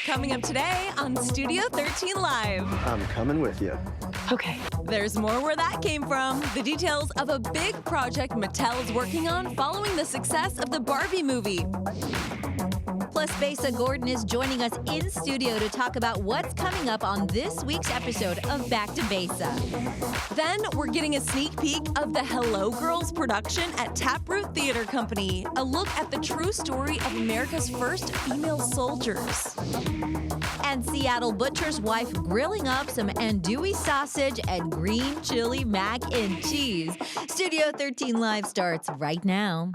Coming up today on Studio 13 Live. I'm coming with you. Okay. There's more where that came from. The details of a big project Mattel is working on following the success of the Barbie movie. Plus, Besa Gordon is joining us in studio to talk about what's coming up on this week's episode of Back to Besa. Then we're getting a sneak peek of the Hello Girls production at Taproot Theater Company, a look at the true story of America's first female soldiers. And Seattle butcher's wife grilling up some andouille sausage and green chili mac and cheese. Studio 13 Live starts right now.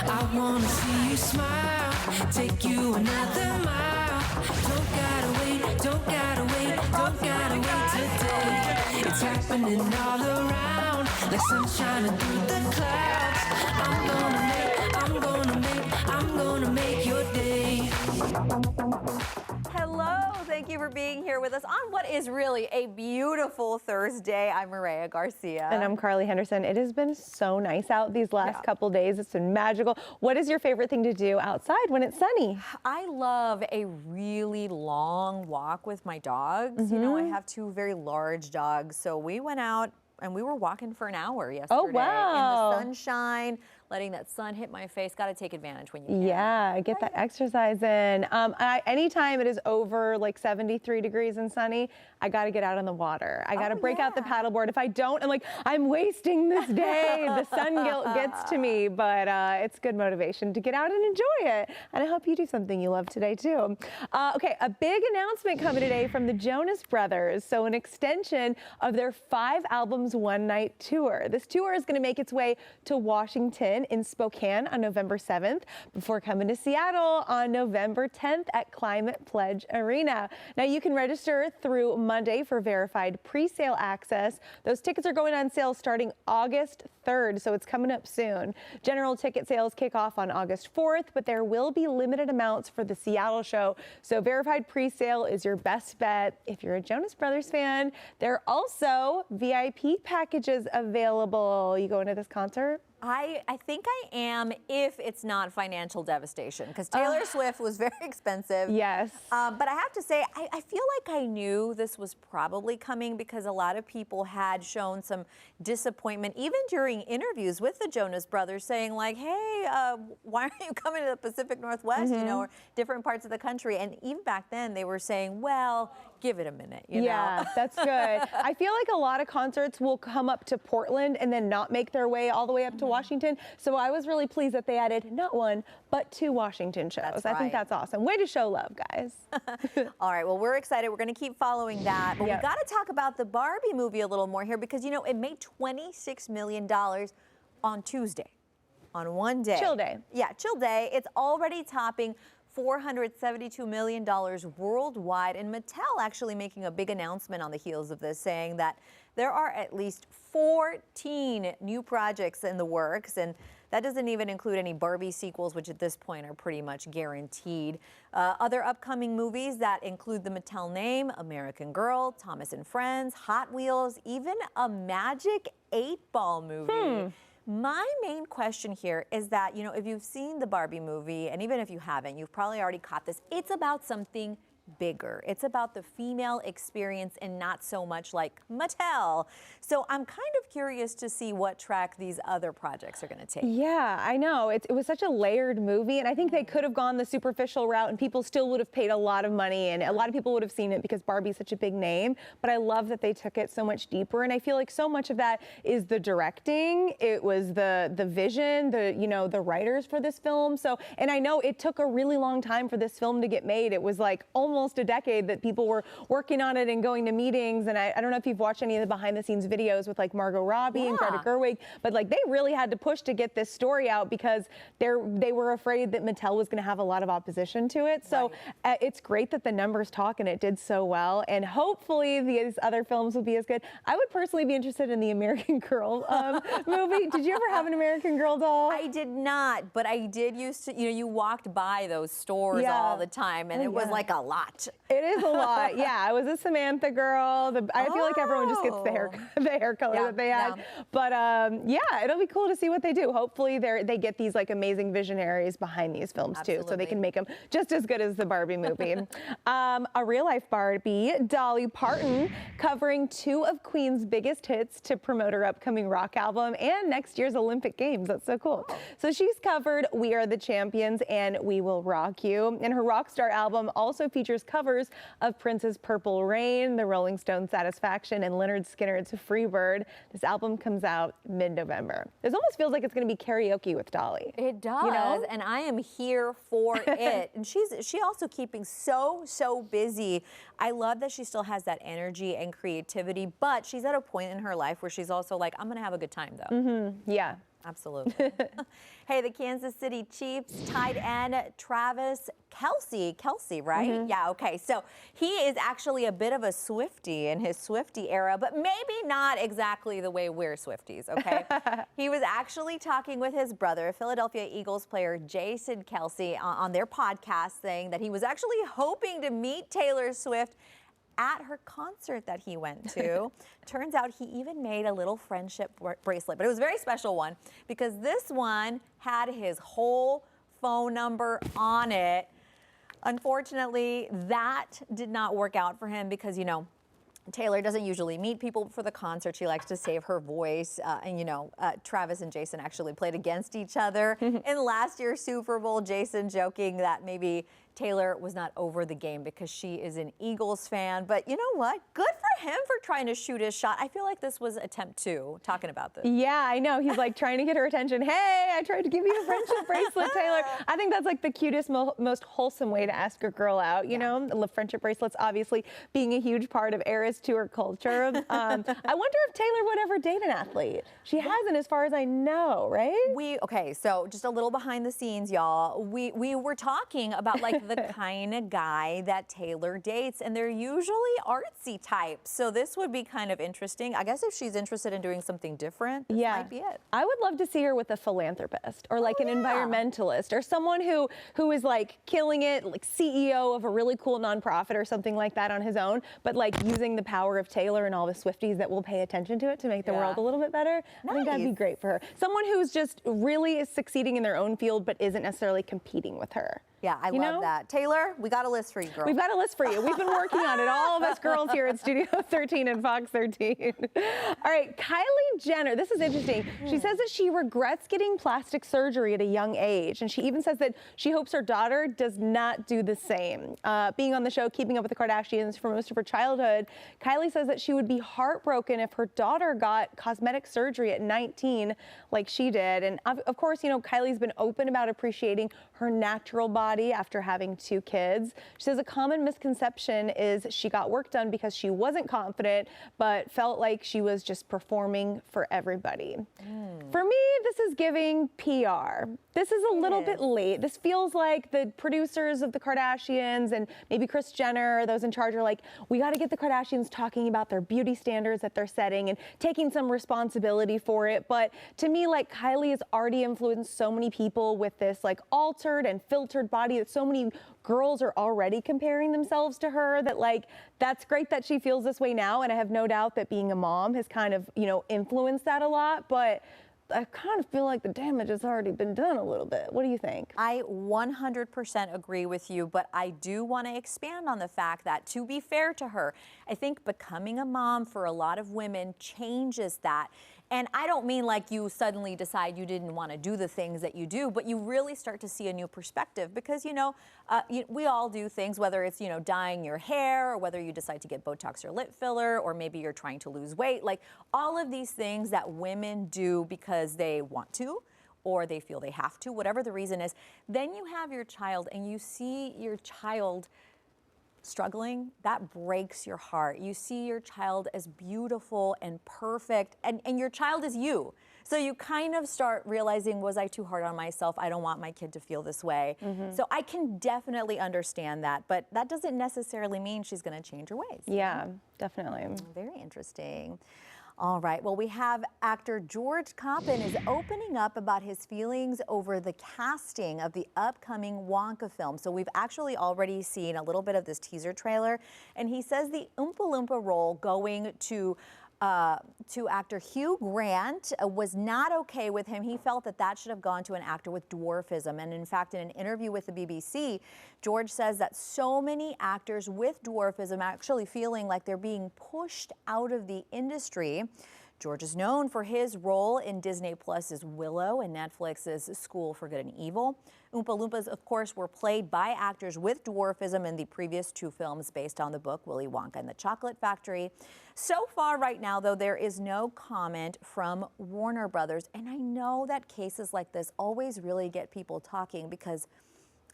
I wanna see you smile, take you another mile. Don't gotta wait, don't gotta wait, don't gotta wait today. It's happening all around, like sunshine through the clouds. I'm gonna make your day. Hello, thank you for being here with us on what is really a beautiful Thursday. I'm Mireya Garcia. And I'm Carly Henderson. It has been so nice out these last couple days. It's been magical. What is your favorite thing to do outside when it's sunny? I love a really long walk with my dogs. You know, I have two very large dogs, so we went out and we were walking for an hour yesterday. Oh, wow. In the sunshine, letting that sun hit my face. Got to take advantage when you can. Yeah, get that exercise in. Anytime it is over like 73 degrees and sunny, I got to get out on the water. I got to break out the paddleboard. If I don't, I'm like, I'm wasting this day. The sun guilt gets to me, but it's good motivation to get out and enjoy it. And I hope you do something you love today too. Okay, a big announcement coming today from the Jonas Brothers. So an extension of their 5 albums, 1 night tour. This tour is going to make its way to Washington in Spokane on November 7th before coming to Seattle on November 10th at Climate Pledge Arena. Now you can register through Monday for verified pre-sale access. Those tickets are going on sale starting August 3rd, so it's coming up soon. General ticket sales kick off on August 4th, but there will be limited amounts for the Seattle show. So verified pre-sale is your best bet if you're a Jonas Brothers fan. There are also VIP packages available. You going to this concert? I think I am if it's not financial devastation, because Taylor Swift was very expensive. Yes. But I have to say, I feel like I knew this was probably coming because a lot of people had shown some disappointment, even during interviews with the Jonas Brothers, saying like, hey, why aren't you coming to the Pacific Northwest, you know, or different parts of the country? And even back then they were saying, well, give it a minute, you know? That's good. I feel like a lot of concerts will come up to Portland and then not make their way all the way up to Washington. So I was really pleased that they added not 1, but 2 Washington shows. That's I think that's awesome. Way to show love, guys. All right, well, we're excited. We're going to keep following that. But we got to talk about the Barbie movie a little more here because, you know, it made $26 million on Tuesday, on one day. Chill day. Yeah, chill day. It's already topping $472 million worldwide, and Mattel actually making a big announcement on the heels of this, saying that there are at least 14 new projects in the works, and that doesn't even include any Barbie sequels, which at this point are pretty much guaranteed. Other upcoming movies that include the Mattel name, American Girl, Thomas and Friends, Hot Wheels, even a Magic 8-Ball movie. My main question here is that, you know, if you've seen the Barbie movie, and even if you haven't, you've probably already caught this, it's about something bigger. It's about the female experience and not so much like Mattel. So I'm kind of curious to see what track these other projects are going to take. Yeah, I know. It was such a layered movie, and I think they could have gone the superficial route and people still would have paid a lot of money, and a lot of people would have seen it because Barbie's such a big name. But I love that they took it so much deeper, and I feel like so much of that is the directing. It was the vision, the writers for this film. So, and I know it took a really long time for this film to get made. It was like almost a decade that people were working on it and going to meetings. And I don't know if you've watched any of the behind the scenes videos with like Margot Robbie and Greta Gerwig, but like they really had to push to get this story out because they were afraid that Mattel was going to have a lot of opposition to it. So it's great that the numbers talk and it did so well. And hopefully these other films will be as good. I would personally be interested in the American Girl movie. Did you ever have an American Girl doll? I did not, but I did used to, you know, you walked by those stores all the time and it was like a lot. lot. It is a lot. Yeah, I was a Samantha girl. I feel like everyone just gets the hair color that they had. Yeah. But yeah, it'll be cool to see what they do. Hopefully they get these like amazing visionaries behind these films too, so they can make them just as good as the Barbie movie. A real life Barbie, Dolly Parton, covering 2 of Queen's biggest hits to promote her upcoming rock album and next year's Olympic Games. That's so cool. So she's covered We Are the Champions and We Will Rock You. And her Rockstar album also features covers of Prince's Purple Rain, the Rolling Stones' Satisfaction, and Lynyrd Skynyrd's Freebird. This album comes out mid-November. This almost feels like it's going to be karaoke with Dolly. It does, you know? and I am here for it. And she also keeping so busy. I love that she still has that energy and creativity, but she's at a point in her life where she's also like, I'm going to have a good time though. Yeah. Absolutely. Hey, the Kansas City Chiefs tight end Travis Kelce, right? Yeah, okay. So he is actually a bit of a Swiftie in his Swiftie era, but maybe not exactly the way we're Swifties, okay? He was actually talking with his brother, Philadelphia Eagles player Jason Kelce, on their podcast, saying that he was actually hoping to meet Taylor Swift at her concert that he went to. Turns out he even made a little friendship bracelet, but it was a very special one because this one had his whole phone number on it. Unfortunately, that did not work out for him because, you know, Taylor doesn't usually meet people for the concert. She likes to save her voice. And, you know, Travis and Jason actually played against each other in last year's Super Bowl. Jason joking that maybe Taylor was not over the game because she is an Eagles fan. But you know what? Good for him for trying to shoot his shot. I feel like this was attempt 2, talking about this. Yeah, I know. He's like trying to get her attention. Hey, I tried to give you a friendship bracelet, Taylor. I think that's like the cutest, most wholesome way to ask a girl out, you know? The friendship bracelets obviously being a huge part of Eras Tour culture. I wonder if Taylor would ever date an athlete. She hasn't, as far as I know, right? Okay, so just a little behind the scenes, y'all. We were talking about like the kind of guy that Taylor dates, and they're usually artsy types. So this would be kind of interesting. I guess if she's interested in doing something different, this might be it. I would love to see her with a philanthropist or like an environmentalist or someone who is like killing it, like CEO of a really cool nonprofit or something like that on his own, but like using the power of Taylor and all the Swifties that will pay attention to it to make the world a little bit better. I think that'd be great for her. Someone who's just really is succeeding in their own field but isn't necessarily competing with her. Yeah, I love that. Taylor, we got a list for you, girl. We've got a list for you. We've been working on it, all of us girls here at Studio 13 and Fox 13. All right, Kylie Jenner, this is interesting. She says that she regrets getting plastic surgery at a young age, and she even says that she hopes her daughter does not do the same. Being on the show Keeping Up with the Kardashians for most of her childhood, Kylie says that she would be heartbroken if her daughter got cosmetic surgery at 19 like she did. And of course, you know, Kylie's been open about appreciating her natural body after having 2 kids. She says a common misconception is she got work done because she wasn't confident, but felt like she was just performing for everybody. For me, this is giving PR. This is a little bit late. This feels like the producers of the Kardashians and maybe Kris Jenner, those in charge, are like, we got to get the Kardashians talking about their beauty standards that they're setting and taking some responsibility for it. But to me, like, Kylie has already influenced so many people with this like altered and filtered body that so many girls are already comparing themselves to her, that like, that's great that she feels this way now. And I have no doubt that being a mom has kind of, you know, influenced that a lot. But I kind of feel like the damage has already been done a little bit. What do you think? I 100% agree with you, but I do want to expand on the fact that, to be fair to her, I think becoming a mom for a lot of women changes that. And I don't mean like you suddenly decide you didn't want to do the things that you do, but you really start to see a new perspective because, you know, we all do things, whether it's, you know, dyeing your hair or whether you decide to get Botox or lip filler, or maybe you're trying to lose weight, like all of these things that women do because they want to or they feel they have to, whatever the reason is. Then you have your child and you see your child struggling, that breaks your heart. You see your child as beautiful and perfect, and your child is you. So you kind of start realizing, was I too hard on myself? I don't want my kid to feel this way. So I can definitely understand that, but that doesn't necessarily mean she's going to change her ways. Yeah, definitely. Very interesting. All right, well, we have actor George Coppin is opening up about his feelings over the casting of the upcoming Wonka film. So we've actually already seen a little bit of this teaser trailer, and he says the Oompa Loompa role going to actor Hugh Grant was not okay with him. He felt that that should have gone to an actor with dwarfism. And in fact, in an interview with the BBC, George says that so many actors with dwarfism actually feeling like they're being pushed out of the industry. George is known for his role in Disney Plus's Willow and Netflix's School for Good and Evil. Oompa Loompas, of course, were played by actors with dwarfism in the previous 2 films based on the book Willy Wonka and the Chocolate Factory. So far right now, though, there is no comment from Warner Brothers. And I know that cases like this always really get people talking because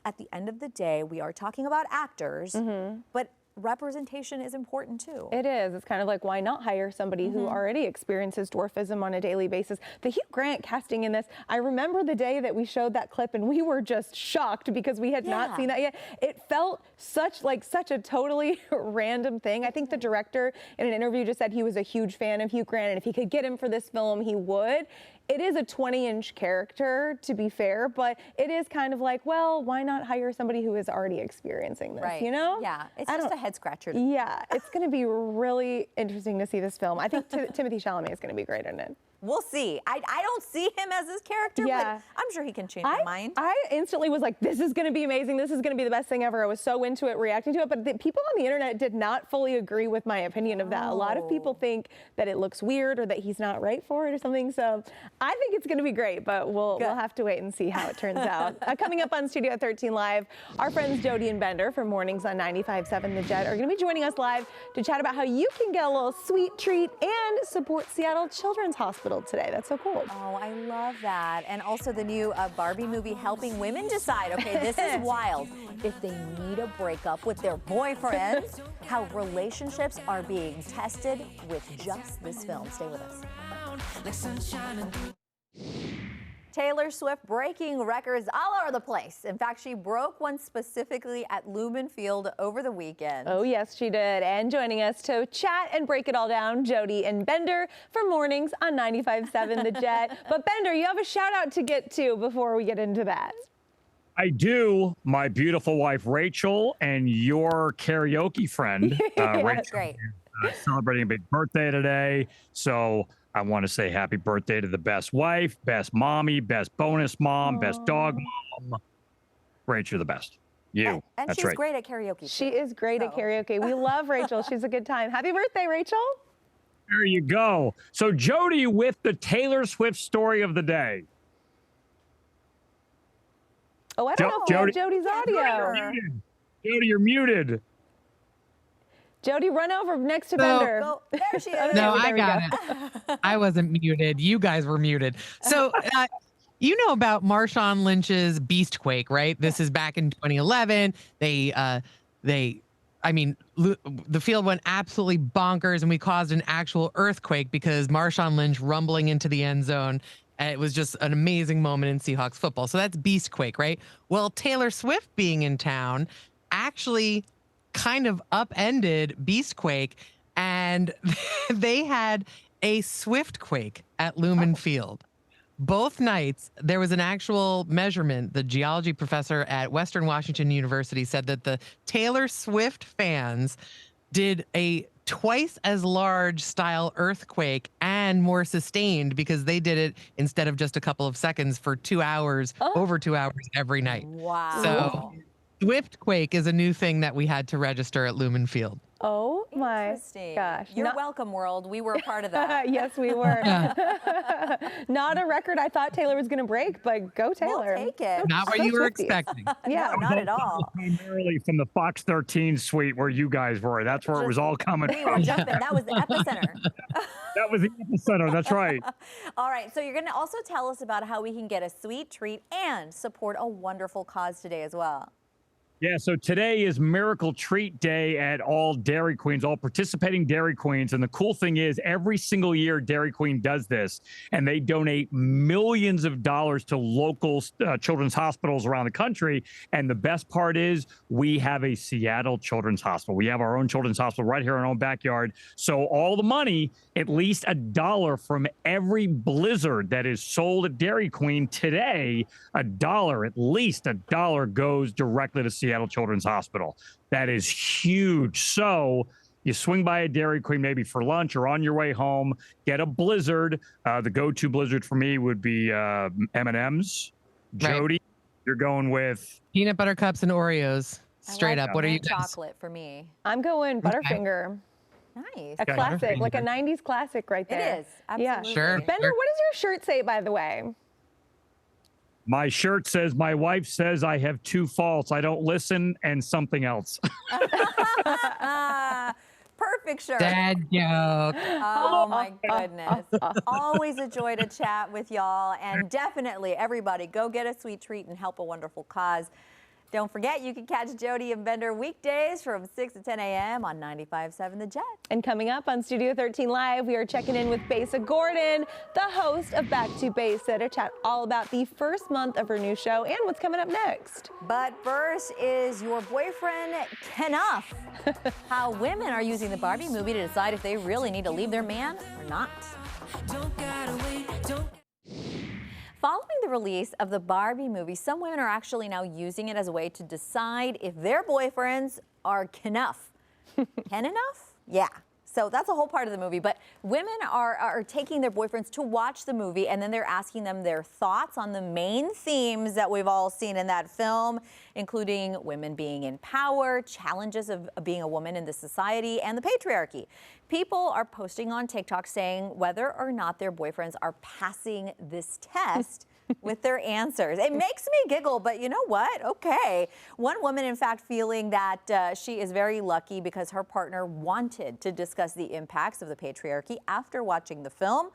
at the end of the day, we are talking about actors, but representation is important too. It is. It's kind of like, why not hire somebody who already experiences dwarfism on a daily basis? The Hugh Grant casting in this, I remember the day that we showed that clip and we were just shocked because we had not seen that yet. It felt such a totally random thing. I think the director in an interview just said he was a huge fan of Hugh Grant and if he could get him for this film, he would. It is a 20-inch character, to be fair, but it is kind of like, well, why not hire somebody who is already experiencing this, you know? Yeah, it's just a head scratcher. Yeah, it's going to be really interesting to see this film. I think Timothy Chalamet is going to be great in it. We'll see. I don't see him as this character, but I'm sure he can change my mind. I instantly was like, this is going to be amazing. This is going to be the best thing ever. I was so into it, reacting to it. But the people on the internet did not fully agree with my opinion of that. A lot of people think that it looks weird or that he's not right for it or something. So I think it's going to be great, but we'll have to wait and see how it turns out. Coming up on Studio 13 Live, our friends Jody and Bender from Mornings on 95.7 The Jet are going to be joining us live to chat about how you can get a little sweet treat and support Seattle Children's Hospital today. That's so cool. Oh, I love that. And also the new Barbie movie, Helping Women Decide. Okay, this is wild. If they need a breakup with their boyfriends, how relationships are being tested with just this film. Stay with us. Taylor Swift breaking records all over the place. In fact, she broke one specifically at Lumen Field over the weekend. Oh, yes, she did. And joining us to chat and break it all down, Jody and Bender from Mornings on 95.7 The Jet. But Bender, you have a shout out to get to before we get into that. I do. My beautiful wife, Rachel, and your karaoke friend, Rachel, great. Celebrating a big birthday today. So I want to say happy birthday to the best wife, best mommy, best bonus mom, best dog mom. Rachel, you're the best. You. And That's she's right. great at karaoke. She is great at karaoke. We love Rachel. She's a good time. Happy birthday, Rachel. There you go. So Jody with the Taylor Swift story of the day. Oh, I don't know if we have Jody's audio. Jody, you're muted. Jody, run over next to Bender. Go. There she is. No, I got it. I wasn't muted. You guys were muted. So you know about Marshawn Lynch's Beastquake, right? This is back in 2011. The field went absolutely bonkers and we caused an actual earthquake because Marshawn Lynch rumbling into the end zone. It was just an amazing moment in Seahawks football. So that's Beastquake, right? Well, Taylor Swift being in town actually kind of upended Beastquake, and they had a Swiftquake at Lumen Field. Both nights, there was an actual measurement. The geology professor at Western Washington University said that the Taylor Swift fans did a twice as large style earthquake and more sustained because they did it instead of just a couple of seconds for 2 hours, over 2 hours every night. Wow. So Swiftquake is a new thing that we had to register at Lumen Field. Oh my gosh. You're welcome, world. We were a part of that. Yes, we were. Not a record I thought Taylor was going to break, but go Taylor. We'll take it. Not what you were expecting. Yeah. No, not at all. Primarily from the Fox 13 suite where you guys were. That's where it was all coming We were from. jumping. That was the epicenter. That was the epicenter. That's right. All right. So you're going to also tell us about how we can get a sweet treat and support a wonderful cause today as well. Yeah, so today is Miracle Treat Day at all Dairy Queens, all participating Dairy Queens. And the cool thing is, every single year, Dairy Queen does this, and they donate millions of dollars to local children's hospitals around the country. And the best part is, we have a Seattle Children's Hospital. We have our own children's hospital right here in our own backyard. So all the money, at least $1 from every blizzard that is sold at Dairy Queen today, $1, at least $1 goes directly to Seattle Children's Hospital. That is huge. So you swing by a Dairy Queen maybe for lunch or on your way home, get a blizzard. The go-to blizzard for me would be M&M's. Right. Jody, you're going with Peanut butter cups and Oreos. Straight up. What are you guys? Chocolate for me. I'm going Butterfinger. Nice. A classic, like a 90s classic right there. It is. Absolutely. Yeah. Sure. Bender, what does your shirt say, by the way? my shirt says, my wife says I have two faults. I don't listen and something else. Perfect shirt. Dad joke. Oh my goodness. Always a joy to chat with y'all. And definitely, everybody, go get a sweet treat and help a wonderful cause. Don't forget, you can catch Jody and Bender weekdays from 6 to 10 a.m. on 95.7 The Jet. And coming up on Studio 13 Live, we are checking in with Besa Gordon, the host of Back to Besa, to chat all about the first month of her new show and what's coming up next. But first is your boyfriend Kenough. How women are using the Barbie movie to decide if they really need to leave their man or not. Don't gotta wait, don't. Following the release of the Barbie movie, some women are actually now using it as a way to decide if their boyfriends are Kenough. Ken enough? Yeah. So that's a whole part of the movie. But women are taking their boyfriends to watch the movie, and then they're asking them their thoughts on the main themes that we've all seen in that film, including women being in power, challenges of being a woman in this society, and the patriarchy. People are posting on TikTok saying whether or not their boyfriends are passing this test with their answers. It makes me giggle, but you know what? Okay. One woman, in fact, feeling that she is very lucky because her partner wanted to discuss the impacts of the patriarchy after watching the film.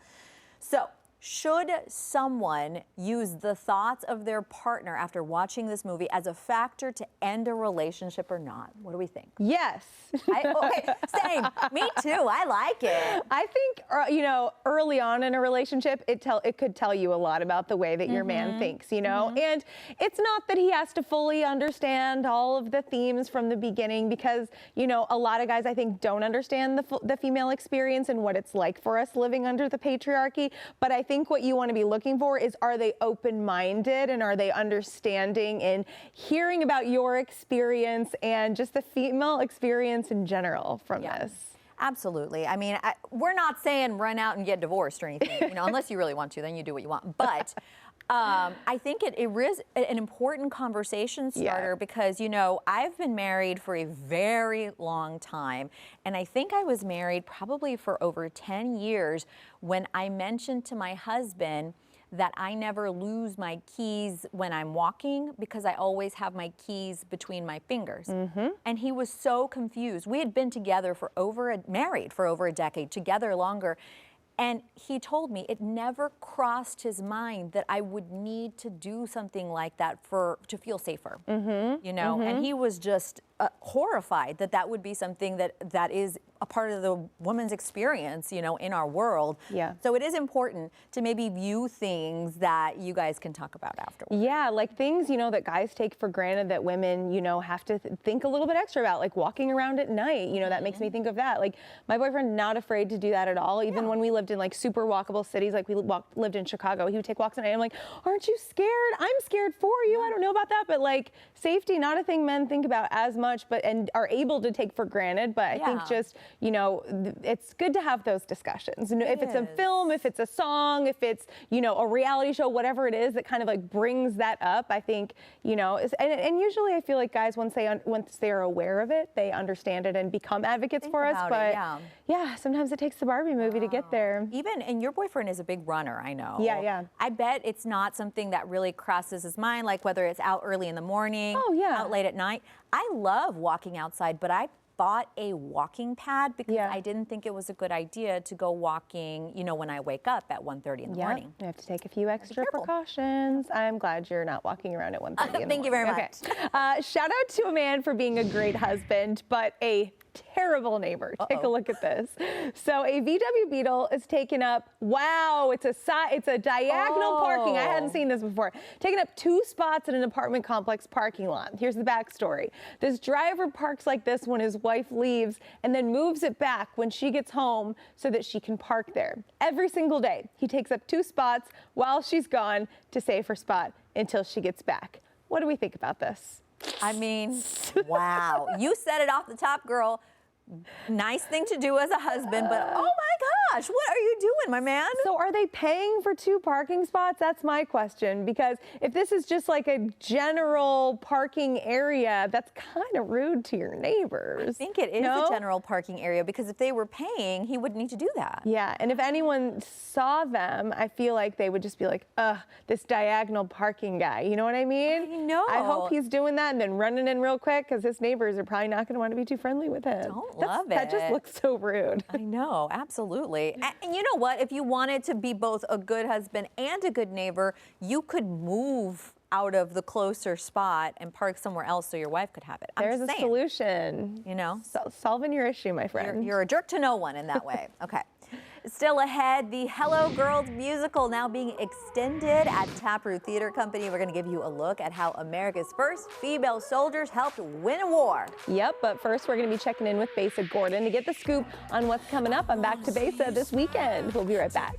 So, should someone use the thoughts of their partner after watching this movie as a factor to end a relationship or not? What do we think? Yes. Okay, same. Me too. I like it. I think, early on in a relationship, it could tell you a lot about the way that your man thinks, And it's not that he has to fully understand all of the themes from the beginning because, a lot of guys, I think, don't understand the female experience and what it's like for us living under the patriarchy. But I think what you want to be looking for is, are they open-minded and are they understanding and hearing about your experience and just the female experience in general from this? Absolutely. I mean, we're not saying run out and get divorced or anything, unless you really want to, then you do what you want. But I think it is an important conversation starter because, I've been married for a very long time. And I think I was married probably for over 10 years when I mentioned to my husband that I never lose my keys when I'm walking because I always have my keys between my fingers. And he was so confused. We had been together married for over a decade, together longer. And he told me it never crossed his mind that I would need to do something like that to feel safer, and he was just horrified that would be something that is a part of the woman's experience, in our world. Yeah. So it is important to maybe view things that you guys can talk about afterwards. Yeah, like things, that guys take for granted that women, have to think a little bit extra about, like walking around at night, that makes me think of that. Like my boyfriend, not afraid to do that at all. Even when we lived in like super walkable cities, like we lived in Chicago, he would take walks at night. I'm like, aren't you scared? I'm scared for you. I don't know about that. But like safety, not a thing men think about as much, and are able to take for granted. But I think just, it's good to have those discussions. If it's a film, if it's a song, if it's, a reality show, whatever it is that kind of like brings that up, I think, and usually I feel like guys, once they are aware of it, they understand it and become advocates for us. But yeah, sometimes it takes the Barbie movie to get there. And your boyfriend is a big runner, I know. Yeah. I bet it's not something that really crosses his mind, like whether it's out early in the morning, out late at night. I love walking outside, but I bought a walking pad because Yeah. I didn't think it was a good idea to go walking, you know, when I wake up at 1:30 in the morning. You have to take a few extra careful. precautions. I'm glad you're not walking around at 1:30 in the morning. Thank you very much. Shout out to a man for being a great husband, but a terrible neighbor. Take a look at this. So a VW Beetle is taking up, wow, it's a diagonal parking. I hadn't seen this before. Taking up 2 spots in an apartment complex parking lot. Here's the backstory. This driver parks like this when his wife leaves and then moves it back when she gets home so that she can park there. Every single day, he takes up 2 spots while she's gone to save her spot until she gets back. What do we think about this? I mean, wow. You said it off the top, girl. Nice thing to do as a husband, but oh my gosh, what are you doing, my man? So are they paying for 2 parking spots? That's my question, because if this is just like a general parking area, that's kind of rude to your neighbors. I think it is a general parking area because if they were paying, he wouldn't need to do that. Yeah, and if anyone saw them, I feel like they would just be like, this diagonal parking guy. You know what I mean? I know. I hope he's doing that and then running in real quick because his neighbors are probably not going to want to be too friendly with him. Love That just it. looks so rude. I know, absolutely. And you know what? If you wanted to be both a good husband and a good neighbor, you could move out of the closer spot and park somewhere else so your wife could have it. There's I'm a saying, solution. you know? Solving your issue, my friend. You're a jerk to no one in that way. Okay. Still ahead, the Hello Girls musical now being extended at Taproot Theater Company. We're going to give you a look at how America's first female soldiers helped win a war. Yep, but first we're going to be checking in with Besa Gordon to get the scoop on what's coming up on Back to Besa this weekend. We'll be right back.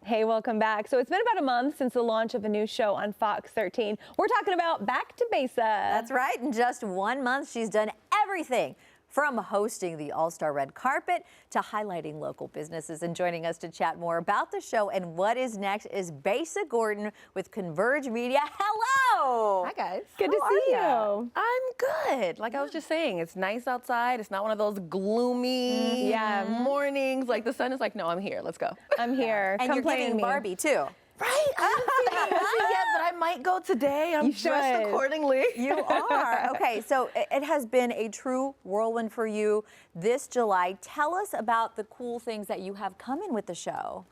Hey, welcome back. So it's been about a month since the launch of a new show on Fox 13. We're talking about Back to Besa. That's right. In just 1 month, she's done everything from hosting the All-Star Red Carpet to highlighting local businesses. And joining us to chat more about the show and what is next is Besa Gordon with Converge Media. Hello! Hi, guys. Good to see you. I'm good. Like I was just saying, it's nice outside. It's not one of those gloomy mornings. Like the sun is like, no, I'm here. Let's go. I'm here. And Come you're play giving me. Barbie, too. Right? I haven't seen it yet, but I might go today. I'm dressed should. accordingly. You are. Okay, so it has been a true whirlwind for you this July. Tell us about the cool things that you have coming with the show.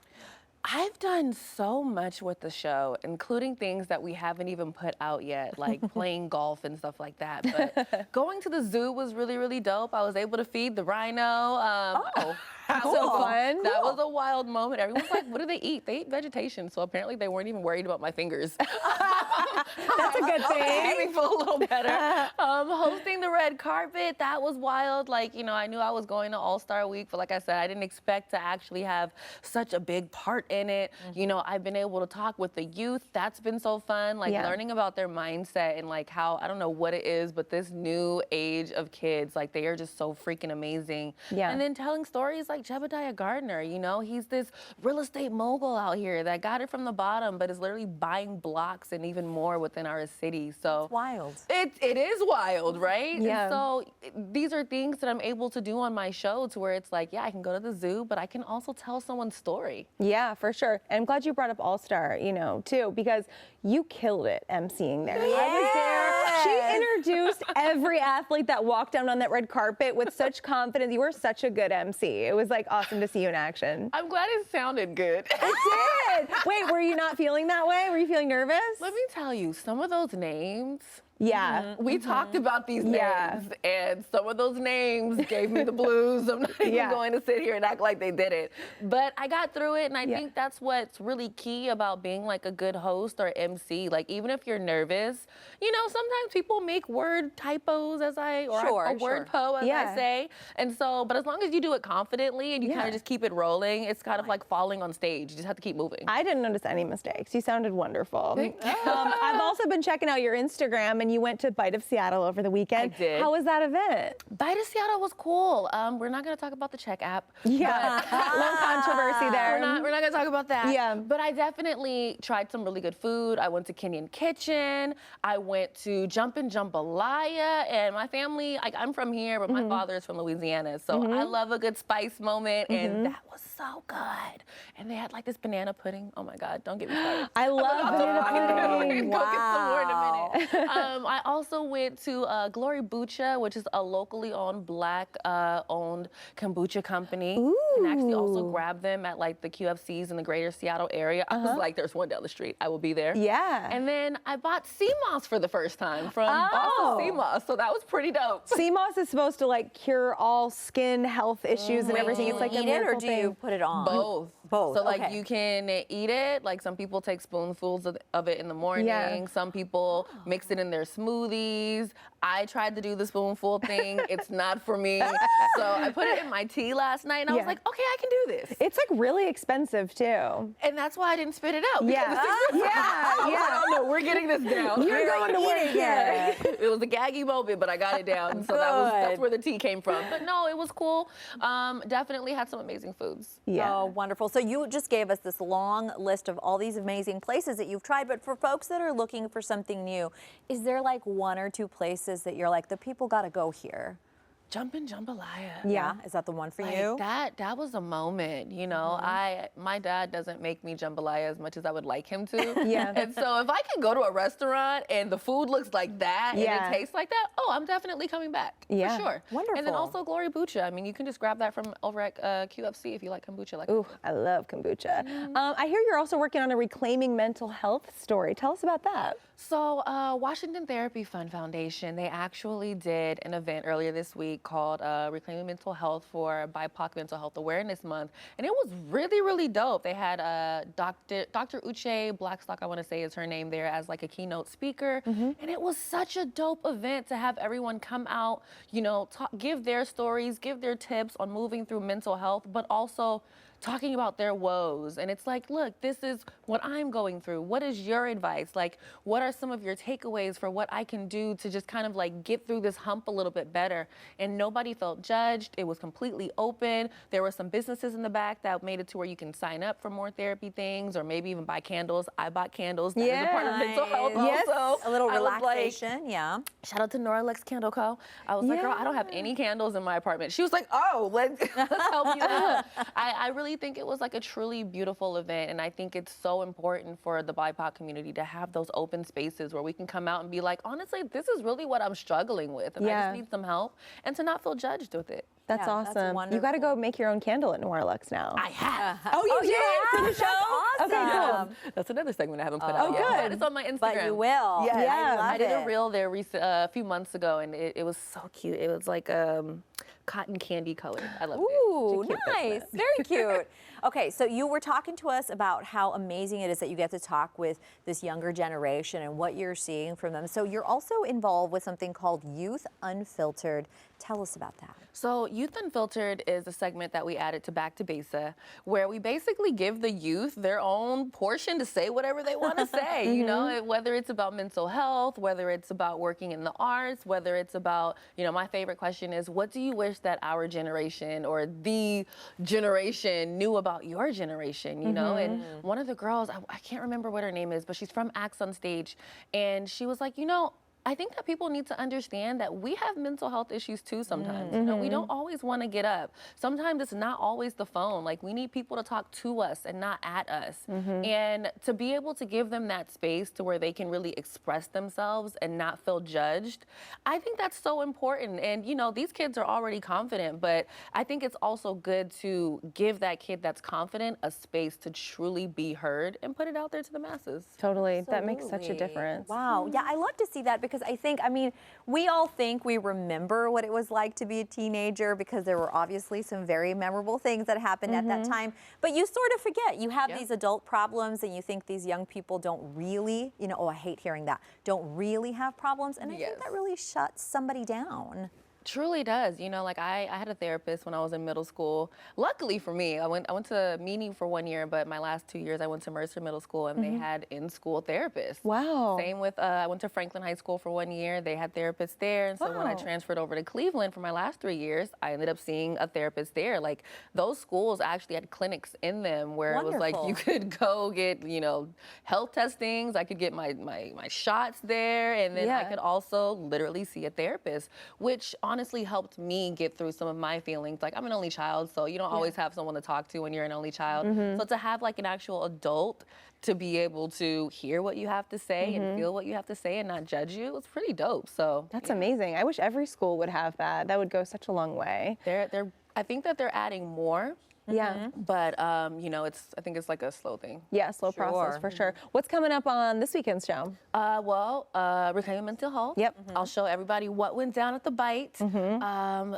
I've done so much with the show, including things that we haven't even put out yet, like playing golf and stuff like that. But going to the zoo was really, really dope. I was able to feed the rhino. So fun. That was a wild moment. Everyone's like, what do they eat? They eat vegetation. So apparently they weren't even worried about my fingers. That's a good thing. Made me feel a little better. Hosting the red carpet, that was wild. Like, you know, I knew I was going to All-Star Week, but like I said, I didn't expect to actually have such a big part in it. You know, I've been able to talk with the youth. That's been so fun. Like learning about their mindset and like how, I don't know what it is, but this new age of kids, like they are just so freaking amazing. Yeah. And then telling stories like Jebediah Gardner, you know, he's this real estate mogul out here that got it from the bottom, but is literally buying blocks and even more within our city. So Wild. it is wild, right? Yeah. And so these are things that I'm able to do on my show to where it's like, yeah, I can go to the zoo, but I can also tell someone's story. Yeah, for sure. And I'm glad you brought up All-Star, you know, too, because you killed it emceeing there. I was there. She introduced every athlete that walked down on that red carpet with such confidence. You were such a good MC. It was like awesome to see you in action. I'm glad it sounded good. It did. Wait, were you not feeling that way? Were you feeling nervous? Let me tell you, some of those names, Yeah. we talked about these names, Yeah. and some of those names gave me the blues. I'm not even going to sit here and act like they did it. But I got through it, and I think that's what's really key about being like a good host or MC. Like, even if you're nervous, you know, sometimes people make word typos, or a word po, as I say. And so, but as long as you do it confidently and you kind of just keep it rolling, it's kind of like falling on stage. You just have to keep moving. I didn't notice any mistakes. You sounded wonderful. I've also been checking out your Instagram, and you went to Bite of Seattle over the weekend. I did. How was that event? Bite of Seattle was cool. We're not going to talk about the check app. Yeah, a little controversy there. We're not gonna talk about that. Yeah. But I definitely tried some really good food. I went to Kenyan Kitchen. I went to Jumpin' Jambalaya, and my family, like, I'm from here, but my father is from Louisiana, so I love a good spice moment, and that was so good. And they had like this banana pudding. Oh my God, don't get me started. I love banana pudding. Go get some more in a minute. I also went to Glory Bucha, which is a locally owned Black owned kombucha company. You can actually also grab them at like the QFCs in the greater Seattle area. I was like, there's one down the street. I will be there. Yeah. And then I bought sea moss for the first time from Boston Sea Moss. So that was pretty dope. Sea moss is supposed to like cure all skin health issues and everything. It's like a eat it, or miracle do thing. you put it on? Both. Both, So like okay. you can eat it. Like some people take spoonfuls of it in the morning. Yeah. Some people mix it in their smoothies. I tried to do the spoonful thing. It's not for me. So I put it in my tea last night, and I was Yeah. like, okay, I can do this. It's like really expensive too. And that's why I didn't spit it out. Yeah. Yeah. Oh, no, we're getting this down. You're going to work here. It was a gaggy moment, but I got it down. So that's where the tea came from. But no, it was cool. Definitely had some amazing foods. Yeah. Oh, wonderful. So you just gave us this long list of all these amazing places that you've tried, but for folks that are looking for something new, is there like one or two places that you're like, the people got to go here? Jumpin' Jambalaya. Yeah. Is that the one for Like, you? that was a moment, you know. My dad doesn't make me jambalaya as much as I would like him to. Yeah. And so if I can go to a restaurant and the food looks like that Yeah. and it tastes like that, oh, I'm definitely coming back. Yeah. For sure. Wonderful. And then also Glory Bucha. I mean, you can just grab that from over at QFC if you like kombucha like Ooh, I love kombucha. I hear you're also working on a reclaiming mental health story. Tell us about that. So Washington Therapy Fund Foundation, they actually did an event earlier this week called Reclaiming Mental Health for BIPOC Mental Health Awareness Month. And it was really, really dope. They had Dr. Uche Blackstock, I want to say is her name there, as like a keynote speaker. And it was such a dope event to have everyone come out, you know, give their stories, give their tips on moving through mental health, but also talking about their woes. And it's like, look, this is what I'm going through. What is your advice? Like, what are some of your takeaways for what I can do to just kind of like get through this hump a little bit better? And nobody felt judged. It was completely open. There were some businesses in the back that made it to where you can sign up for more therapy things or maybe even buy candles. I bought candles. That is a part of mental health Yes. also. A little I was like, relaxation, yeah. shout out to Noralex Candle Co. I was like, girl, I don't have any candles in my apartment. She was like, oh, let's help you out. I really think it was like a truly beautiful event, and I think it's so important for the BIPOC community to have those open spaces where we can come out and be like, honestly, this is really what I'm struggling with, and I just need some help, and to not feel judged with it. That's Yeah, that's awesome. You got to go make your own candle at Norlux now. I have. Oh, you did for the show? Awesome. Okay, cool. That's another segment I haven't put Oh, out yet. good. But it's on my Instagram. But you will. Yeah. I love I did it. a reel there a few months ago, and it was so cute. It was like cotton candy colored. I loved Ooh, it. It's a cute nice. business. Very cute. Okay, so you were talking to us about how amazing it is that you get to talk with this younger generation and what you're seeing from them. So you're also involved with something called Youth Unfiltered. Tell us about that. So Youth Unfiltered is a segment that we added to Back to Besa, where we basically give the youth their own portion to say whatever they want to say, you know, whether it's about mental health, whether it's about working in the arts, whether it's about, you know, my favorite question is, what do you wish that our generation or the generation knew about your generation, you know? And one of the girls, I can't remember what her name is, but she's from Acts on Stage, and she was like, you know, I think that people need to understand that we have mental health issues too sometimes. You know, we don't always want to get up. Sometimes it's not always the phone. Like, we need people to talk to us and not at us. And to be able to give them that space to where they can really express themselves and not feel judged, I think that's so important. And, you know, these kids are already confident, but I think it's also good to give that kid that's confident a space to truly be heard and put it out there to the masses. Totally. That makes such a Absolutely. difference. Wow. Yeah, I love to see that because I think, I mean, we all think we remember what it was like to be a teenager because there were obviously some very memorable things that happened at that time. But you sort of forget. You have these adult problems and you think these young people don't really, you know, oh, I hate hearing that, don't really have problems. And I think that really shuts somebody down. Truly does. You know, like I had a therapist when I was in middle school. Luckily for me, I went to meeting for 1 year, but my last 2 years I went to Mercer Middle School and they had in-school therapists. Wow. Same with I went to Franklin High School for 1 year. They had therapists there, and so when I transferred over to Cleveland for my last 3 years, I ended up seeing a therapist there. Like those schools actually had clinics in them where it was like you could go get, you know, health testings. I could get my shots there, and then I could also literally see a therapist, which honestly helped me get through some of my feelings. Like I'm an only child, so you don't always have someone to talk to when you're an only child. So to have like an actual adult to be able to hear what you have to say and feel what you have to say and not judge you, it's pretty dope. So that's amazing. I wish every school would have that. That would go such a long way. I think that they're adding more. Yeah. But, you know, I think it's like a slow thing. Yeah, slow process for sure. What's coming up on this weekend's show? Reclaiming Mental Health. Yep. I'll show everybody what went down at the Bite.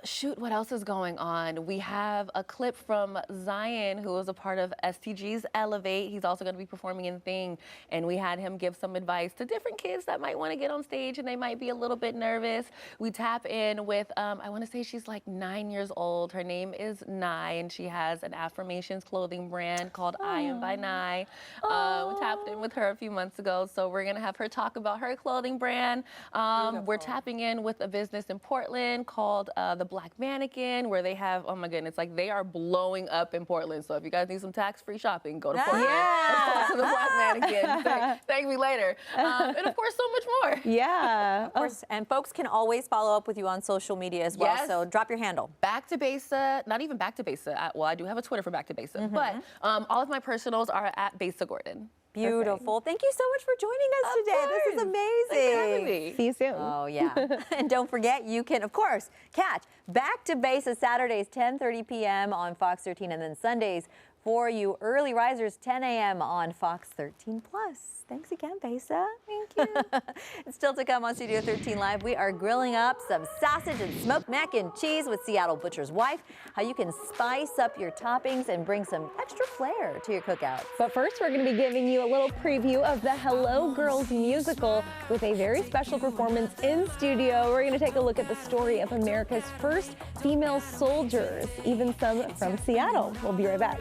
Shoot, what else is going on? We have a clip from Zion, who was a part of STG's Elevate. He's also going to be performing in Thing, and we had him give some advice to different kids that might want to get on stage and they might be a little bit nervous. We tap in with, I want to say she's like 9 years old. Her name is Nye, and she has an affirmations clothing brand called I Am by Nye. We tapped in with her a few months ago, so we're gonna have her talk about her clothing brand. We're tapping in with a business in Portland called the Black Mannequin, where they have, oh my goodness, like they are blowing up in Portland. So if you guys need some tax-free shopping, go to Portland. Let's talk to the Black Mannequin. Thank me later. And of course, so much more. Yeah. Of course. And folks can always follow up with you on social media as well. Yes. So drop your handle. Back to Besa, not even Back to Besa. Well, I do have a Twitter for Back to Besa, but all of my personals are at Besa Gordon. Beautiful. Thank you so much for joining us today. This is amazing. Thanks for having me. See you soon. Oh, yeah. And don't forget, you can, of course, catch Back to Besa Saturdays, 10:30 p.m. on Fox 13, and then Sundays for you early risers, 10 a.m. on Fox 13 Plus. Thanks again, Besa. Thank you. And still to come on Studio 13 Live, we are grilling up some sausage and smoked mac and cheese with Seattle Butcher's Wife, how you can spice up your toppings and bring some extra flair to your cookout. But first, we're going to be giving you a little preview of the Hello Girls musical with a very special performance in studio. We're going to take a look at the story of America's first female soldiers, even some from Seattle. We'll be right back.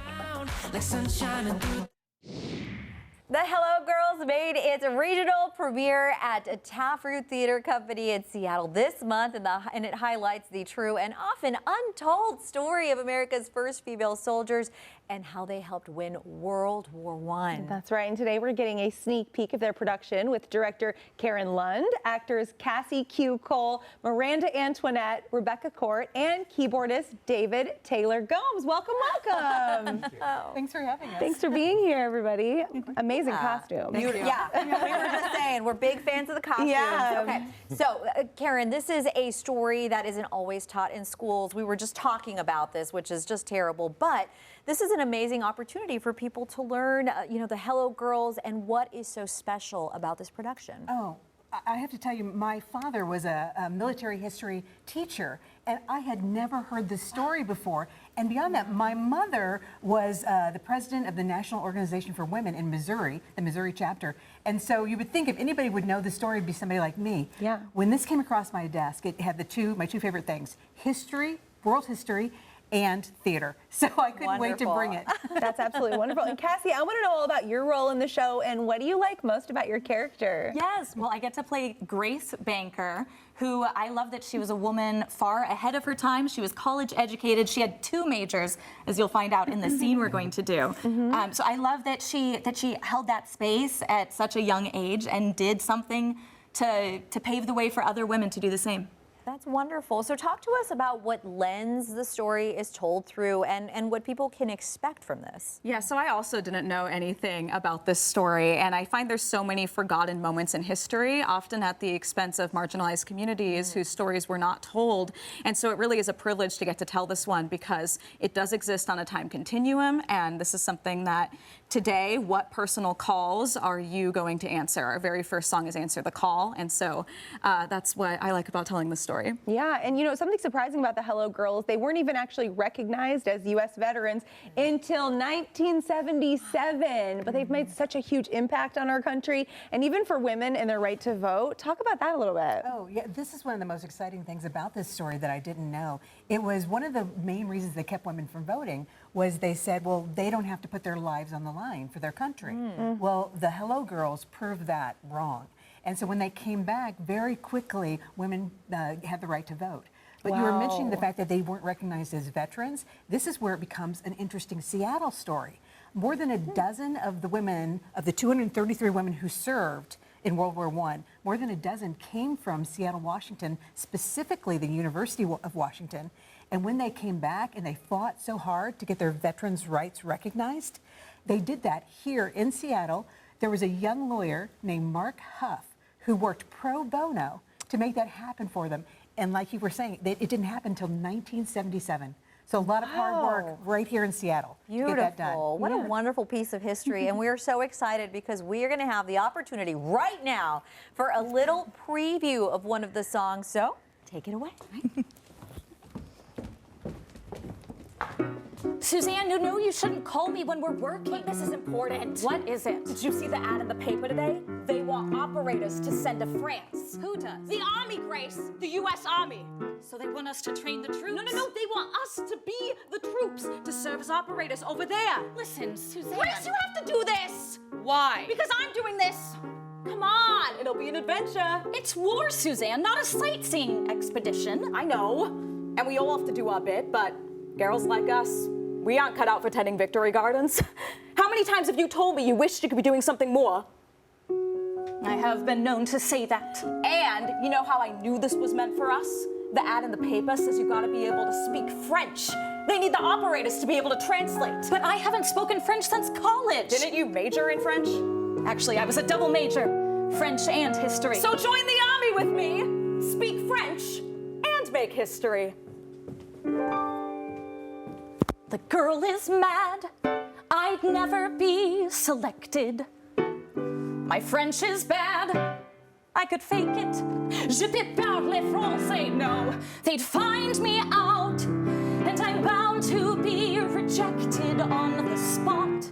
Like sunshine and through. The Hello Girls made its regional premiere at Taproot Theater Company in Seattle this month, and it highlights the true and often untold story of America's first female soldiers and how they helped win World War I. That's right, and today we're getting a sneak peek of their production with director Karen Lund, actors Cassie Q. Cole, Miranda Antoinette, Rebecca Court, and keyboardist David Taylor Gomes. Welcome, welcome. Thanks for having us. Thanks for being here, everybody. Amazing costume. Yeah, we were just saying, we're big fans of the costumes. Yeah. Okay, so Karen, this is a story that isn't always taught in schools. We were just talking about this, which is just terrible, but this is an amazing opportunity for people to learn, you know, the Hello Girls and what is so special about this production. Oh, I have to tell you, my father was a military history teacher, and I had never heard this story before. And beyond that, my mother was the president of the National Organization for Women in Missouri, the Missouri chapter. And so you would think if anybody would know the story, it'd be somebody like me. Yeah. When this came across my desk, it had my two favorite things: history, world history, and theater. So I couldn't wait to bring it. That's absolutely wonderful. And Cassie, I want to know all about your role in the show and what do you like most about your character? Yes, well, I get to play Grace Banker, who I love that she was a woman far ahead of her time. She was college educated. She had 2 majors, as you'll find out in the scene we're going to do. So I love that she held that space at such a young age and did something to pave the way for other women to do the same. That's wonderful. So talk to us about what lens the story is told through and what people can expect from this. Yeah, so I also didn't know anything about this story, and I find there's so many forgotten moments in history, often at the expense of marginalized communities whose stories were not told. And so it really is a privilege to get to tell this one because it does exist on a time continuum, and this is something that today, what personal calls are you going to answer? Our very first song is Answer the Call, and so that's what I like about telling the story. story. Yeah, and something surprising about the Hello Girls, they weren't even actually recognized as U.S. veterans until 1977, but they've made such a huge impact on our country, and even for women and their right to vote. Talk about that a little bit. Oh, yeah, this is one of the most exciting things about this story that I didn't know. It was one of the main reasons they kept women from voting was they said, well, they don't have to put their lives on the line for their country. Well, the Hello Girls proved that wrong. And so when they came back, very quickly, women had the right to vote. But you were mentioning the fact that they weren't recognized as veterans. This is where it becomes an interesting Seattle story. More than a dozen of the women, of the 233 women who served in World War I, more than a dozen came from Seattle, Washington, specifically the University of Washington. And when they came back and they fought so hard to get their veterans' rights recognized, they did that here in Seattle. There was a young lawyer named Mark Huff who worked pro bono to make that happen for them. And like you were saying, it didn't happen until 1977. So a lot of hard work right here in Seattle to get that done. Beautiful. What a wonderful piece of history. And we are so excited because we are going to have the opportunity right now for a little preview of one of the songs. So take it away. Suzanne, no, you shouldn't call me when we're working. But this is important. What is it? Did you see the ad in the paper today? They want operators to send to France. Who does? The Army, Grace. The U.S. Army. So they want us to train the troops? No, they want us to be the troops, to serve as operators over there. Listen, Suzanne. Grace, you have to do this. Why? Because I'm doing this. Come on, it'll be an adventure. It's war, Suzanne, not a sightseeing expedition. I know, and we all have to do our bit, but girls like us, we aren't cut out for tending Victory Gardens. How many times have you told me you wished you could be doing something more? I have been known to say that. And you know how I knew this was meant for us? The ad in the paper says you gotta be able to speak French. They need the operators to be able to translate. But I haven't spoken French since college. Didn't you major in French? Actually, I was a double major, French and history. So join the army with me, speak French, and make history. The girl is mad, I'd never be selected. My French is bad, I could fake it. Je peux parler français, no. They'd find me out, and I'm bound to be rejected on the spot.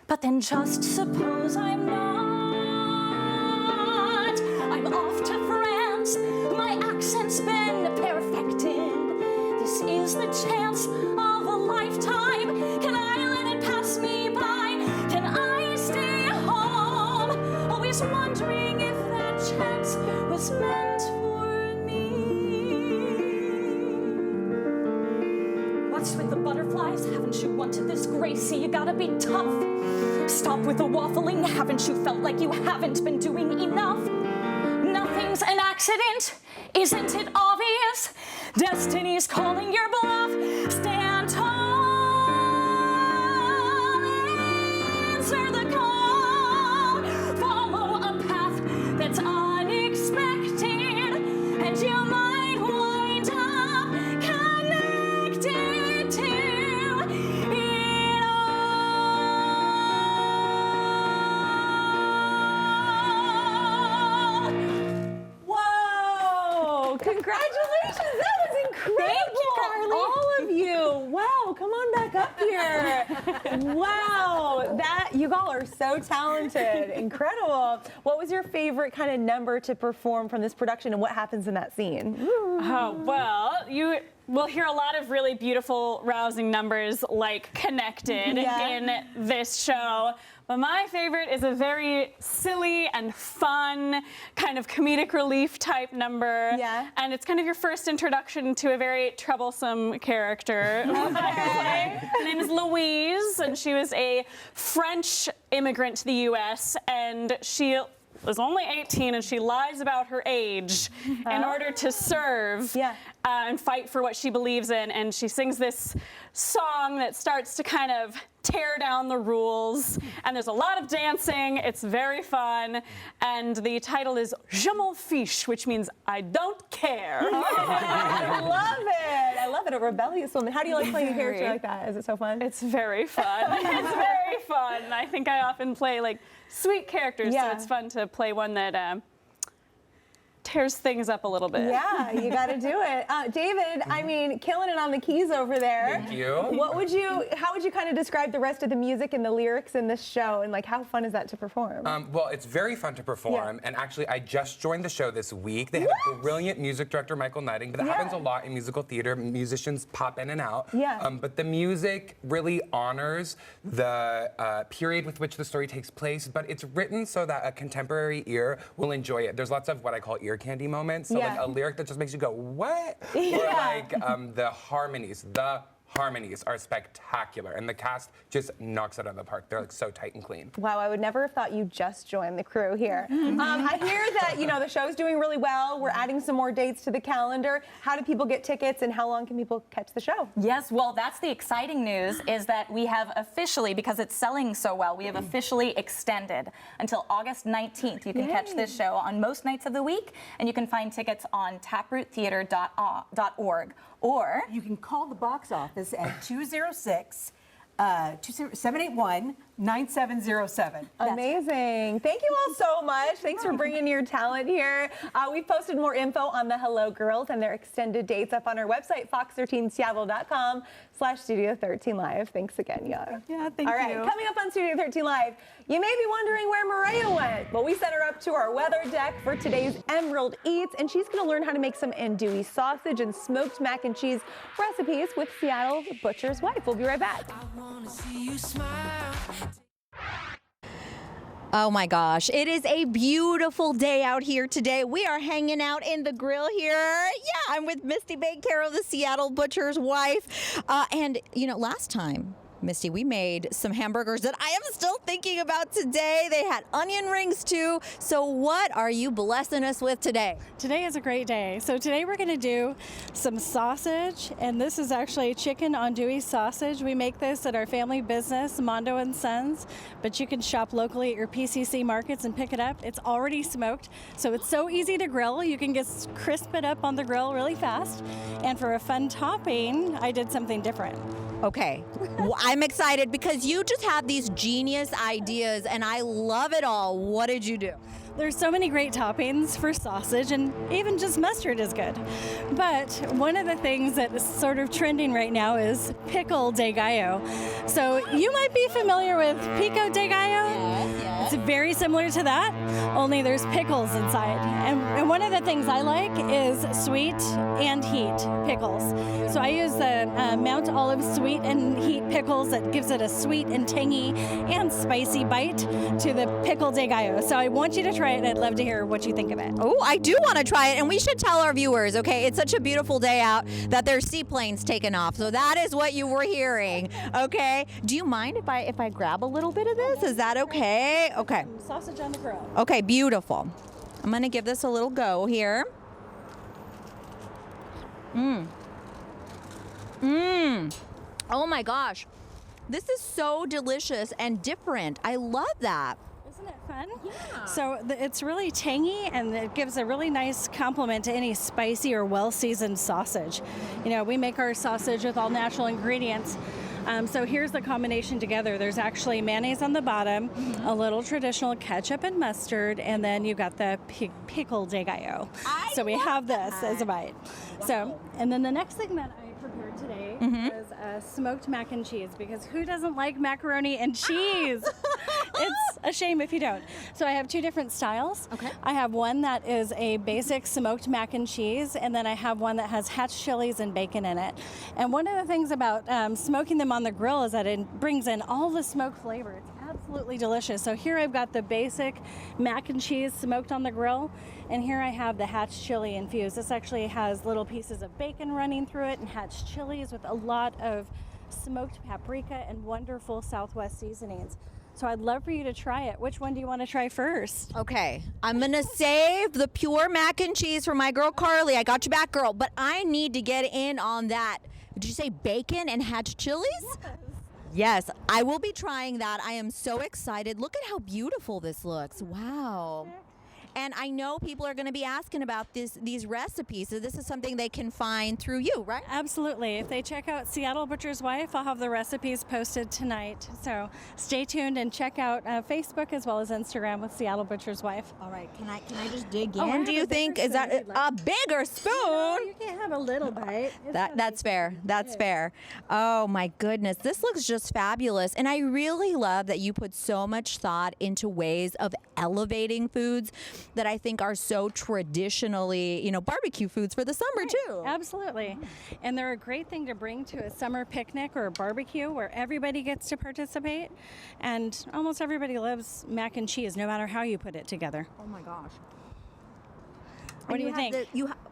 But then just suppose I'm not. I'm off to France, my accent's been perfected. This is the chance of a lifetime. Can I let it pass me by? Can I stay home? Always wondering if that chance was meant for me. What's with the butterflies? Haven't you wanted this, Gracie? You gotta be tough. Stop with the waffling. Haven't you felt like you haven't been doing enough? Nothing's an accident. Isn't it obvious? Destiny's calling your bluff. Stand tall, answer the call. Follow a path that's unexpected, and you might wind up connected to it all. Whoa! Congratulations! That was incredible! Thank you, Carly. All of you! Wow! Come on back up here! Wow! You all are so talented! Incredible! What was your favorite kind of number to perform from this production, and what happens in that scene? Oh, well, you will hear a lot of really beautiful, rousing numbers like Connected in this show. But my favorite is a very silly and fun kind of comedic relief type number. Yeah. And it's kind of your first introduction to a very troublesome character. Okay. Her name is Louise, and she was a French immigrant to the U.S., and she was only 18, and she lies about her age in order to serve and fight for what she believes in. And she sings this song that starts to kind of tear down the rules, and there's a lot of dancing. It's very fun, and the title is Je m'en fiche, which means I don't care. I love it. I love it. A rebellious woman. How do you like playing a character like that? Is it so fun? It's very fun. It's very fun. I think I often play like sweet characters, so it's fun to play one that tears things up a little bit. Yeah, you got to do it. David, I mean, killing it on the keys over there. Thank you. How would you kind of describe the rest of the music and the lyrics in this show, and like how fun is that to perform? Well, it's very fun to perform, and actually I just joined the show this week. They have a brilliant music director, Michael Knighting, but that happens a lot in musical theater. Musicians pop in and out. Yeah. But the music really honors the period with which the story takes place, but it's written so that a contemporary ear will enjoy it. There's lots of what I call ear candy moments. So like a lyric that just makes you go, what? Or like the harmonies are spectacular, and the cast just knocks it out of the park. They're like so tight and clean. Wow, I would never have thought you just joined the crew here. I hear that the show's doing really well. We're adding some more dates to the calendar. How do people get tickets, and how long can people catch the show? Yes, well, that's the exciting news, is that we have officially, because it's selling so well, we have officially extended until August 19th. You can catch this show on most nights of the week, and you can find tickets on taproottheater.org. Or you can call the box office at 206-781-9707. Amazing. Thank you all so much. Thanks for bringing your talent here. We've posted more info on the Hello Girls and their extended dates up on our website, fox13seattle.com/Studio 13 Live. Thanks again, Yara. Yeah, thank you. All right, coming up on Studio 13 Live, you may be wondering where Mireya went. Well, we sent her up to our weather deck for today's Emerald Eats, and she's going to learn how to make some andouille sausage and smoked mac and cheese recipes with Seattle butcher's wife. We'll be right back. I wanna see you smile. Oh my gosh, it is a beautiful day out here today. We are hanging out in the grill here. Yeah, I'm with Misty Bancaro, the Seattle butcher's wife. And last time, Misty, we made some hamburgers that I am still thinking about today. They had onion rings too. So what are you blessing us with today? Today is a great day. So today we're going to do some sausage, and this is actually chicken andouille sausage. We make this at our family business, Mondo and Sons, but you can shop locally at your PCC markets and pick it up. It's already smoked, so it's so easy to grill. You can just crisp it up on the grill really fast. And for a fun topping, I did something different. Okay, well, I'm excited because you just have these genius ideas and I love it all. What did you do? There's so many great toppings for sausage, and even just mustard is good. But one of the things that is sort of trending right now is pickle de gallo. So you might be familiar with pico de gallo. Yes. It's very similar to that, only there's pickles inside. And one of the things I like is sweet and heat pickles. So I use the Mount Olive sweet and heat pickles that gives it a sweet and tangy and spicy bite to the pickle de gallo. So I want you to try it, and I'd love to hear what you think of it. Oh, I do want to try it, and we should tell our viewers, okay, it's such a beautiful day out that there's seaplanes taking off. So that is what you were hearing, okay? Do you mind if I grab a little bit of this? Is that okay? Okay. Sausage on the grill. Okay, beautiful. I'm going to give this a little go here. Oh my gosh. This is so delicious and different. I love that. Isn't it fun? Yeah. So it's really tangy, and it gives a really nice complement to any spicy or well-seasoned sausage. We make our sausage with all natural ingredients. So here's the combination together. There's actually mayonnaise on the bottom, a little traditional ketchup and mustard, and then you got the pickle de gallo. So we have this as a bite. So, and then the next thing that I prepared today was smoked mac and cheese, because who doesn't like macaroni and cheese? It's a shame if you don't. So I have two different styles. Okay. I have one that is a basic smoked mac and cheese, and then I have one that has hatch chilies and bacon in it. And one of the things about smoking them on the grill is that it brings in all the smoke flavor. It's absolutely delicious. So here I've got the basic mac and cheese smoked on the grill, and here I have the hatch chili infused. This actually has little pieces of bacon running through it and hatch chilies with a lot of smoked paprika and wonderful Southwest seasonings. So I'd love for you to try it. Which one do you want to try first? Okay, I'm gonna save the pure mac and cheese for my girl Carly. I got you back, girl, but I need to get in on that. Did you say bacon and hatch chilies? Yes, I will be trying that. I am so excited. Look at how beautiful this looks. Wow. And I know people are going to be asking about these recipes. So this is something they can find through you, right? Absolutely. If they check out Seattle Butcher's Wife, I'll have the recipes posted tonight. So stay tuned and check out Facebook as well as Instagram with Seattle Butcher's Wife. All right. Can I just dig in? Oh, And do you think is that a bigger spoon? You can't have a little bite. That's fair. That's fair. Oh my goodness, this looks just fabulous, and I really love that you put so much thought into ways of elevating foods that I think are so traditionally, barbecue foods for the summer too. Absolutely. And they're a great thing to bring to a summer picnic or a barbecue where everybody gets to participate. And almost everybody loves mac and cheese, no matter how you put it together. Oh my gosh. What do you think?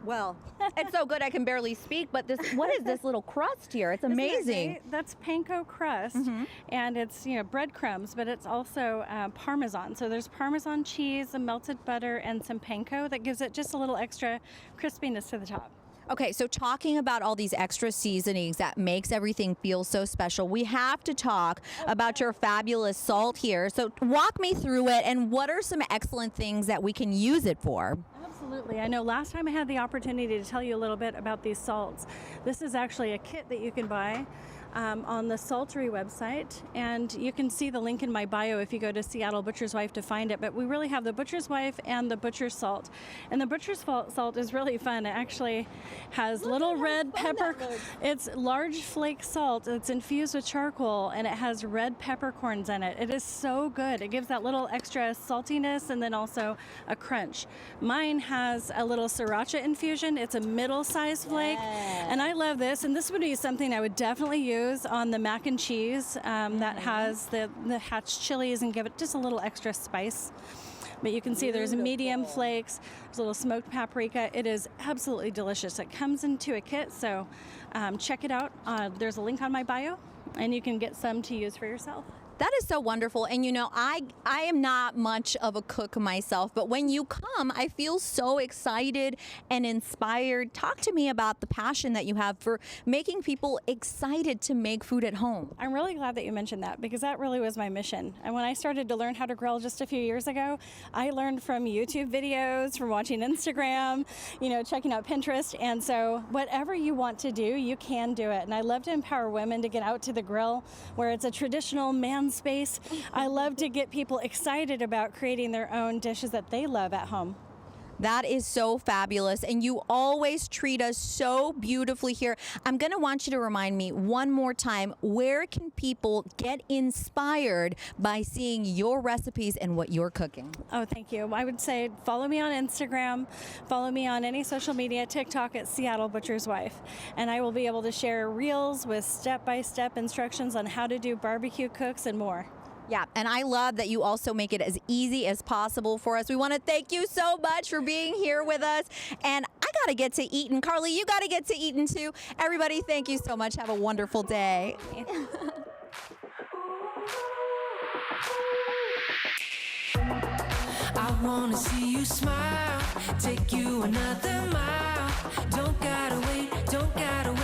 Well, it's so good I can barely speak, but what is this little crust here? It's amazing. That's panko crust, and it's breadcrumbs, but it's also Parmesan. So there's Parmesan cheese, some melted butter, and some panko that gives it just a little extra crispiness to the top. Okay, so talking about all these extra seasonings that makes everything feel so special, we have to talk about your fabulous salt here. So walk me through it, and what are some excellent things that we can use it for? Absolutely. I know last time I had the opportunity to tell you a little bit about these salts. This is actually a kit that you can buy on the Saltery website, and you can see the link in my bio if you go to Seattle Butcher's Wife to find it. But we really have the Butcher's Wife and the Butcher's Salt, and the Butcher's Salt is really fun. It actually has little red pepper. It's large flake salt. It's infused with charcoal, and it has red peppercorns in it. It is so good. It gives that little extra saltiness and then also a crunch. Mine has a little sriracha infusion. It's a middle-sized flake, and I love this. And this would be something I would definitely use on the mac and cheese that has the hatch chilies and give it just a little extra spice. But you can see there's medium flakes, there's a little smoked paprika. It is absolutely delicious. It comes into a kit, so check it out. There's a link on my bio, and you can get some to use for yourself. That is so wonderful. And I am not much of a cook myself, but when you come, I feel so excited and inspired. Talk to me about the passion that you have for making people excited to make food at home. I'm really glad that you mentioned that, because that really was my mission. And when I started to learn how to grill just a few years ago, I learned from YouTube videos, from watching Instagram, checking out Pinterest. And so whatever you want to do, you can do it. And I love to empower women to get out to the grill where it's a traditional man's space. I love to get people excited about creating their own dishes that they love at home. That is so fabulous, and you always treat us so beautifully here. I'm going to want you to remind me one more time, where can people get inspired by seeing your recipes and what you're cooking? Oh, thank you. I would say follow me on Instagram, follow me on any social media, TikTok at Seattle Butcher's Wife, and I will be able to share reels with step-by-step instructions on how to do barbecue cooks and more. Yeah, and I love that you also make it as easy as possible for us. We want to thank you so much for being here with us. And I got to get to eating. Carly, you got to get to eating too. Everybody, thank you so much. Have a wonderful day. I wanna see you smile, take you another mile. Don't gotta wait, don't gotta wait.